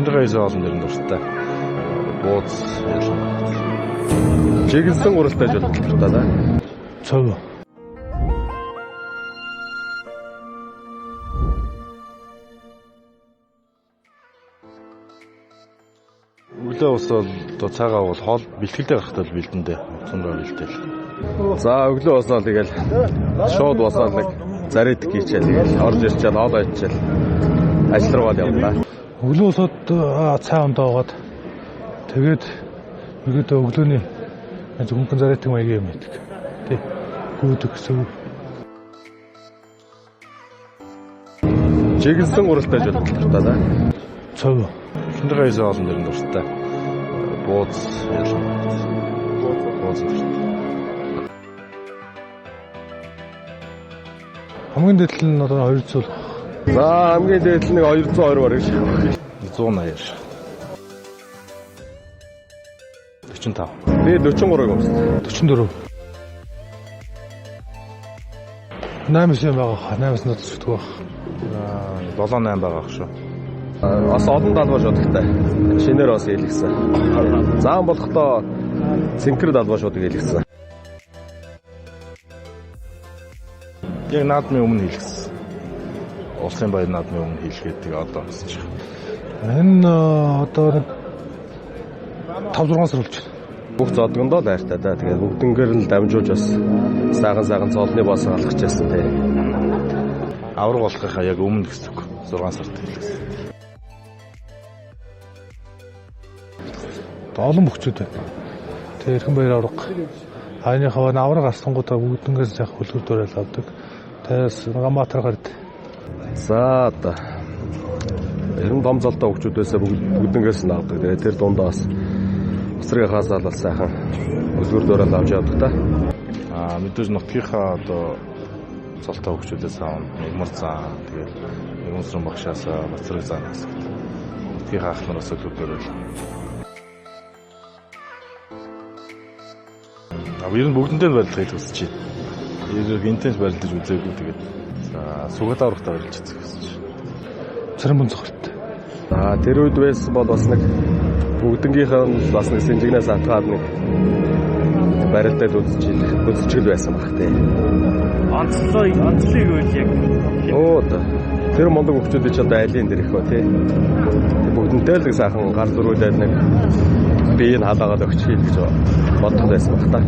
Эхнэрээ хийсэн олон дэр дуртай. Бууз чиглэсэн уралтай жил дуртай да. Цог. Өглөө ус бол цагаа бол хоол бэлтгэлтэй гарахтай л бэлдэндээ. Цунраа бэлдээл. За өглөө усаа тэгэл шууд усаа нэг зарид хийчихээ тэгэл орж ирчээд хоол идчихэл ажил руугаа явлаа. Өглөө усаад цай ондоогоод тэгээд ерөөдөө өглөөний зөвхөн заритын маягийн юм байдаг. Тэг. Гүйдэг гэсэн. Чиглэсэн уралтай жил дуртай да. Цог. Эхнэрээ хийсэн олон дэр дуртай. Бууз хамгийн дээдл нь одоо 200. За хамгийн дээдл нэг 220 бараг шиг. 180. 45. Би 43-ыг өмссөн. 44. 8 юм байгаа. 8-аас нь төсөлдөг баг. 7-8 байгаа шүү. Бас олон далбаа шуудагтай. Шинээр бас хэлгсэн. Заан болохдоо цэнхэр далбаа шуудаг хэлгсэн. Яг наадмын өмнө хэлгсэн. Улсын баяр наадмын өмнө хэлгээдэг одоо бас ч. Энэ одоо 5-6 сар болж байна. Бүх зодгондоо дайртай да. Тэгээд бүгднгээр нь дамжуулж бас сайхан цолны бос алхаж байсан те. Авраг болохынхаа яг өмнө гэсэн үг. 6 сард хэлгсэн. Олон бөхчүүд байна. Тэгээ эрхэн баяр авраг. Хаяныхаа авраг арсангуудаа бүгднгээс сайхан хөлгөр дөрөөл авдаг. Тэгээс гамбатар гард. За одоо эрен дом золтой хөгчүүдээс бүгднгээс нь авдаг. Тэгээ тэр дундаас усрыгийнхаа залал сайхан хөлгөр дөрөөл авч явдаг та. Мэдээж нутгийнхаа одоо золтой хөгчүүдээс аав Мигмар цаа тэгээд Мигмар багшаасаа Бацрыг заанаас. Нутгийнхаа ах нараас хөлгөр дөрөөл. Ер нь бүгдэндээ барилгыг хүсэж байна. Ер нь интенс барилдаж үзээгүй тэгээд за сугат аврагтаа барилж үзэх гэсэн чинь. Царин бун цогт. За тэр үед байсан бол бас нэг бүгднгийнхэн бас нэг сэнжигнээс атгаад нэг барилдаад үзчихэл байсан баг тий. Онцлог үйл яг. Оо тэр мондог хөвчүүд ч одоо айлын дэр их ба тий. Бүгдэнтэй л сайхан гар зөрүүлээд нэг биеийг халаагаад өгч хийх гэж боддог байсан баг та.